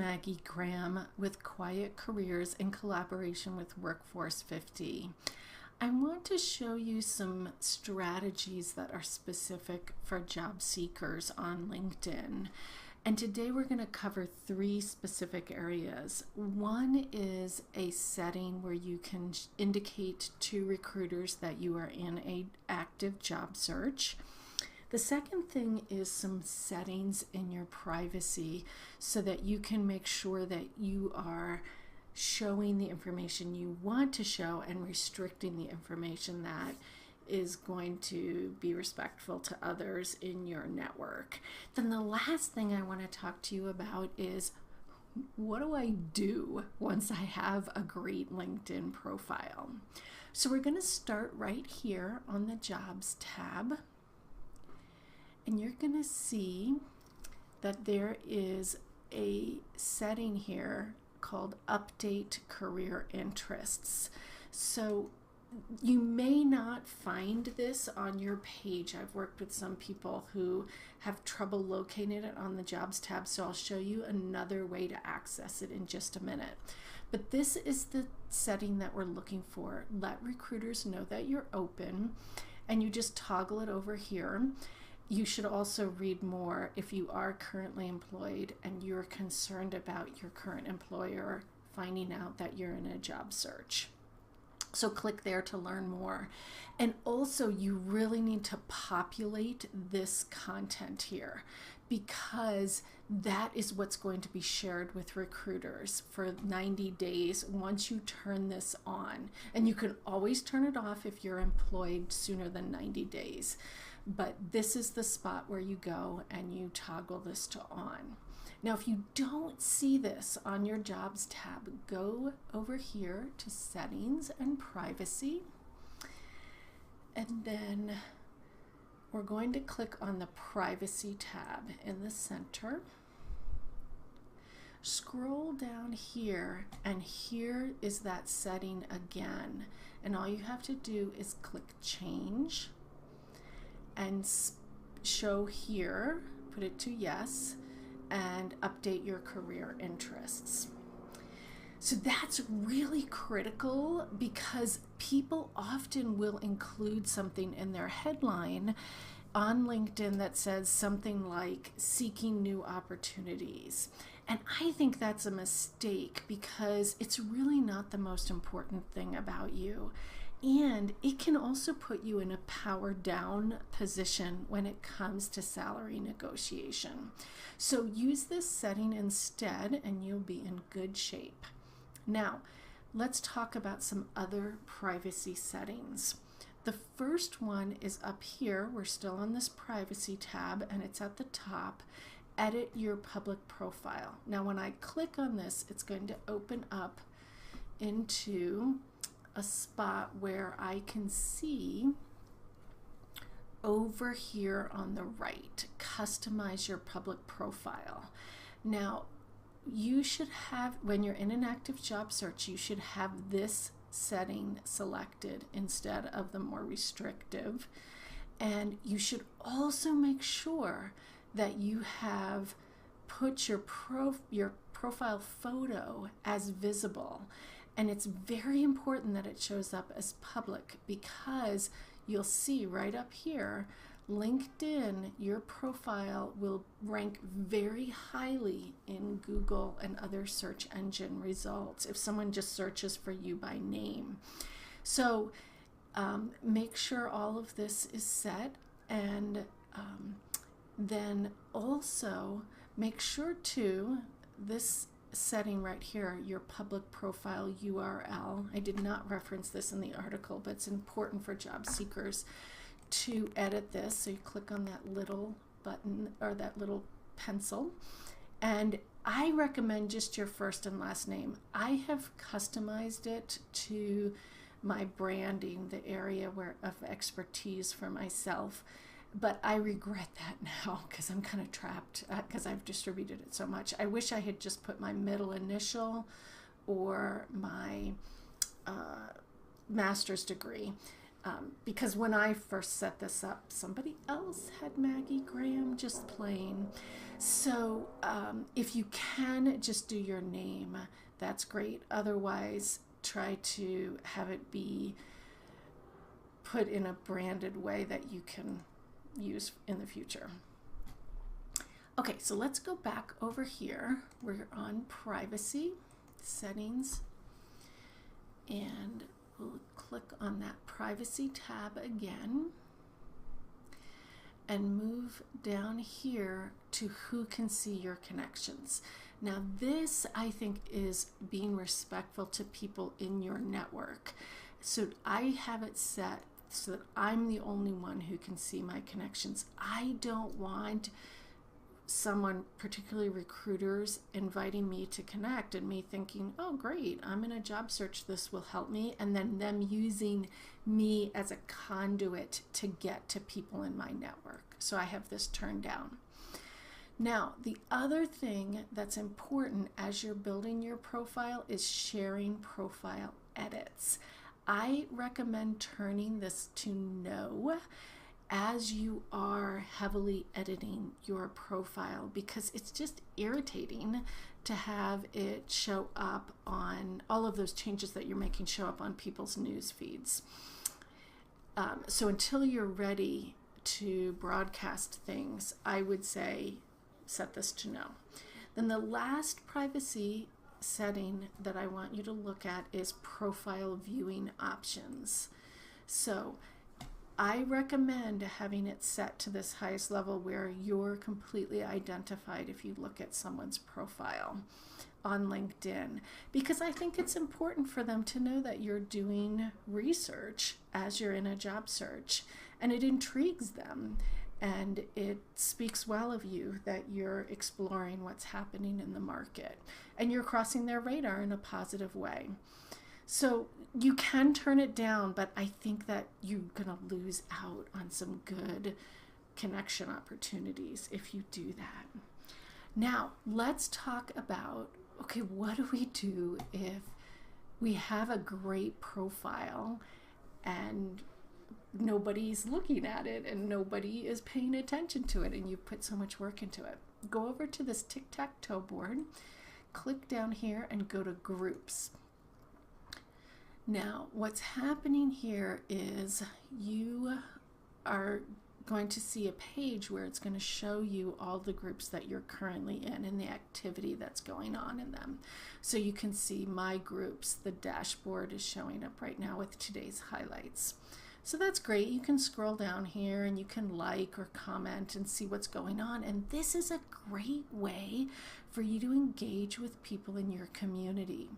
Maggie Graham with Quiet Careers in collaboration with Workforce 50. I want to show you some strategies that are specific for job seekers on LinkedIn. And today we're going to cover three specific areas. One is a setting where you can indicate to recruiters that you are in an active job search. The second thing is some settings in your privacy so that you can make sure that you are showing the information you want to show and restricting the information that is going to be respectful to others in your network. Then the last thing I want to talk to you about is, what do I do once I have a great LinkedIn profile? So we're going to start right here on the Jobs tab, and you're going to see that there is a setting here called Update Career Interests. So you may not find this on your page. I've worked with some people who have trouble locating it on the Jobs tab, so I'll show you another way to access it in just a minute. But this is the setting that we're looking for. Let recruiters know that you're open, and you just toggle it over here. You should also read more if you are currently employed and you're concerned about your current employer finding out that you're in a job search. So click there to learn more. And also, you really need to populate this content here, because that is what's going to be shared with recruiters for 90 days once you turn this on. And you can always turn it off if you're employed sooner than 90 days. But this is the spot where you go and you toggle this to on. Now, if you don't see this on your Jobs tab, go over here to Settings and Privacy. And then we're going to click on the Privacy tab in the center. Scroll down here, and here is that setting again. And all you have to do is click Change and show here, put it to yes, and update your career interests. So that's really critical, because people often will include something in their headline on LinkedIn that says something like seeking new opportunities. And I think that's a mistake, because it's really not the most important thing about you. And it can also put you in a power down position when it comes to salary negotiation. So use this setting instead, and you'll be in good shape. Now, let's talk about some other privacy settings. The first one is up here. We're still on this Privacy tab, and it's at the top. Edit your public profile. Now, when I click on this, it's going to open up into a spot where I can see over here on the right, customize your public profile. Now, you should have, when you're in an active job search, you should have this setting selected instead of the more restrictive. And you should also make sure that you have put your profile photo as visible. And it's very important that it shows up as public, because you'll see right up here, LinkedIn, your profile will rank very highly in Google and other search engine results if someone just searches for you by name. So make sure all of this is set, and then also make sure to this setting right here, your public profile URL. I did not reference this in the article, but it's important for job seekers to edit this. So you click on that little button, or that little pencil, and I recommend just your first and last name. I have customized it to my branding, the area of expertise for myself. But I regret that now, because I'm kind of trapped, because I've distributed it so much. I wish I had just put my middle initial or my master's degree. because when I first set this up, somebody else had Maggie Graham just plain. So if you can just do your name, that's great. Otherwise, try to have it be put in a branded way that you can use in the future. Okay, so let's go back over here. We're on privacy settings, and we'll click on that privacy tab again and move down here to who can see your connections. Now this, I think, is being respectful to people in your network. So I have it set so that I'm the only one who can see my connections. I don't want someone, particularly recruiters, inviting me to connect and me thinking, oh great, I'm in a job search, this will help me, and then them using me as a conduit to get to people in my network. So I have this turned down. Now, the other thing that's important as you're building your profile is sharing profile edits. I recommend turning this to no as you are heavily editing your profile, because it's just irritating to have it show up on all of those changes that you're making show up on people's news feeds. So until you're ready to broadcast things, I would say set this to no. Then the last privacy setting that I want you to look at is profile viewing options. So I recommend having it set to this highest level where you're completely identified if you look at someone's profile on LinkedIn, because I think it's important for them to know that you're doing research as you're in a job search, and it intrigues them, and it speaks well of you that you're exploring what's happening in the market and you're crossing their radar in a positive way. So you can turn it down, but I think that you're going to lose out on some good connection opportunities if you do that. Now, let's talk about, okay, what do we do if we have a great profile and nobody's looking at it and nobody is paying attention to it and you put so much work into it? Go over to this tic-tac-toe board, click down here and go to groups. Now, what's happening here is you are going to see a page where it's going to show you all the groups that you're currently in and the activity that's going on in them. So you can see my groups. The dashboard is showing up right now with today's highlights. So that's great. You can scroll down here and you can like or comment and see what's going on. And this is a great way for you to engage with people in your community.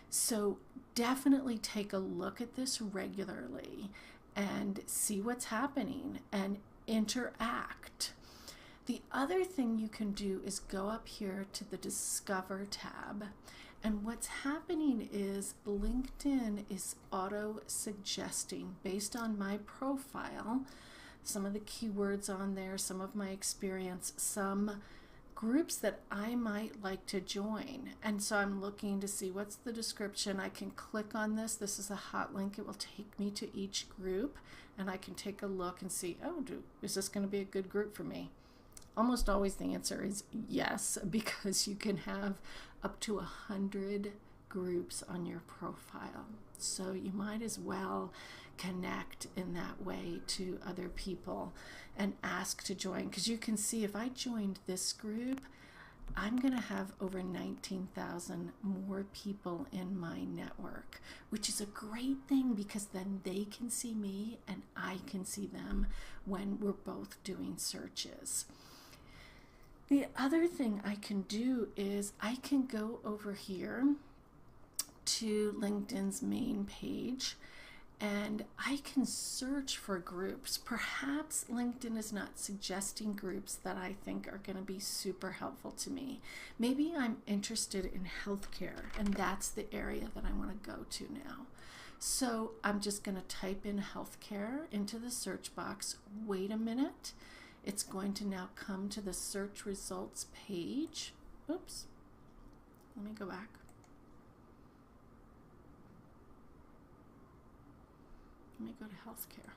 So definitely take a look at this regularly and see what's happening and interact. The other thing you can do is go up here to the Discover tab. And what's happening is LinkedIn is auto-suggesting based on my profile, some of the keywords on there, some of my experience, some groups that I might like to join. And so I'm looking to see what's the description. I can click on this. This is a hot link. It will take me to each group and I can take a look and see, oh, is this going to be a good group for me? Almost always the answer is yes, because you can have up to 100 groups on your profile. So you might as well connect in that way to other people and ask to join, because you can see if I joined this group, I'm going to have over 19,000 more people in my network, which is a great thing because then they can see me and I can see them when we're both doing searches. The other thing I can do is I can go over here to LinkedIn's main page and I can search for groups. Perhaps LinkedIn is not suggesting groups that I think are going to be super helpful to me. Maybe I'm interested in healthcare and that's the area that I want to go to now. So I'm just going to type in healthcare into the search box. Wait a minute. It's going to now come to the search results page. Oops. Let me go back. Let me go to healthcare.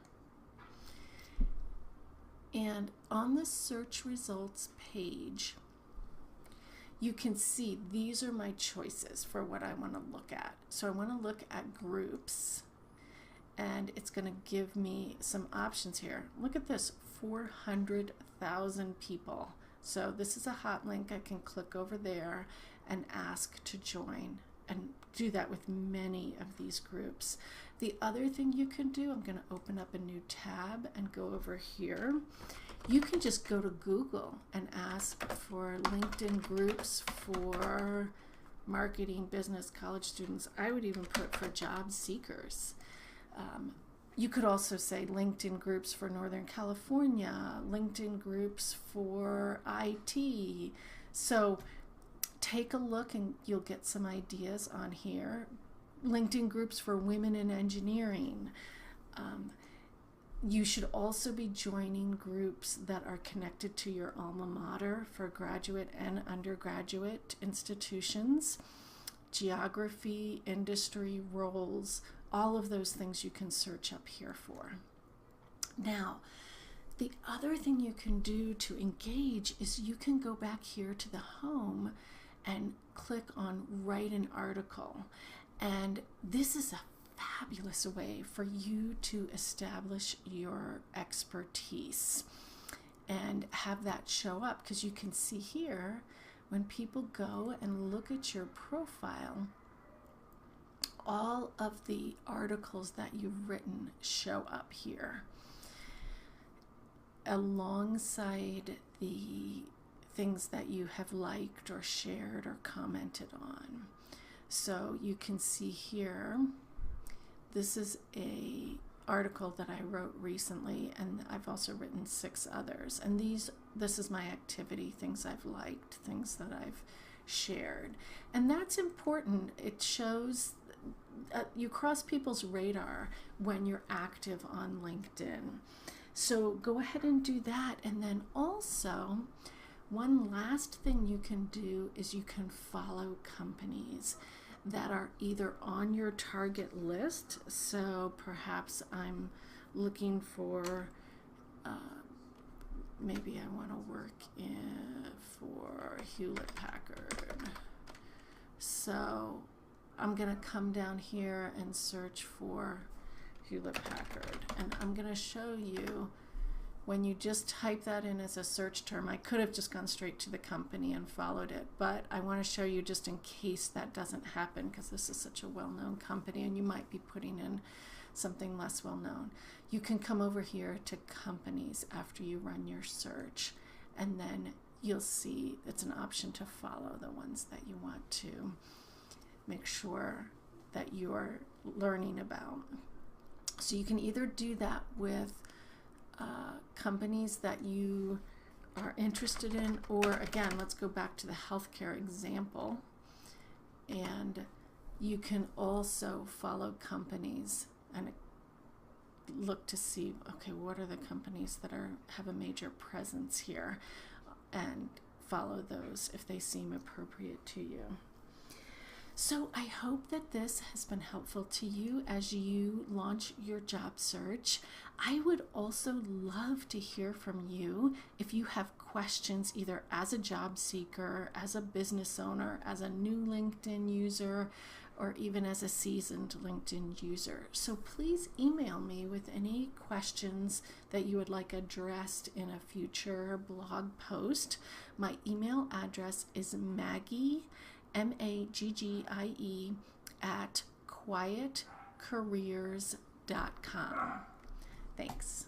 And on the search results page, you can see these are my choices for what I want to look at. So I want to look at groups, and it's going to give me some options here. Look at this, 400,000 people. So this is a hot link. I can click over there and ask to join, and do that with many of these groups. The other thing you can do, I'm going to open up a new tab and go over here. You can just go to Google and ask for LinkedIn groups for marketing, business, college students. I would even put for job seekers. You could also say LinkedIn groups for Northern California, LinkedIn groups for IT. So take a look and you'll get some ideas on here. LinkedIn groups for women in engineering. You should also be joining groups that are connected to your alma mater for graduate and undergraduate institutions, geography, industry, roles, all of those things you can search up here for. Now, the other thing you can do to engage is you can go back here to the home and click on write an article. And this is a fabulous way for you to establish your expertise and have that show up, because you can see here when people go and look at your profile, all of the articles that you've written show up here alongside the things that you have liked or shared or commented on. So you can see here, this is a article that I wrote recently, and I've also written 6 others. And this is my activity, things I've liked, things that I've shared. And that's important. It shows you cross people's radar when you're active on LinkedIn. So go ahead and do that. And then also, one last thing you can do is you can follow companies that are either on your target list. So perhaps I'm looking for, maybe I want to work for Hewlett Packard. So I'm going to come down here and search for Hewlett Packard. And I'm going to show you, when you just type that in as a search term, I could have just gone straight to the company and followed it, but I want to show you just in case that doesn't happen, because this is such a well-known company and you might be putting in something less well-known. You can come over here to companies after you run your search, and then you'll see it's an option to follow the ones that you want to make sure that you're learning about. So you can either do that with companies that you are interested in, or again, let's go back to the healthcare example, and you can also follow companies and look to see, okay, what are the companies that have a major presence here, and follow those if they seem appropriate to you. So I hope that this has been helpful to you as you launch your job search. I would also love to hear from you if you have questions, either as a job seeker, as a business owner, as a new LinkedIn user, or even as a seasoned LinkedIn user. So please email me with any questions that you would like addressed in a future blog post. My email address is Maggie, Maggie, at quietcareers.com. Thanks.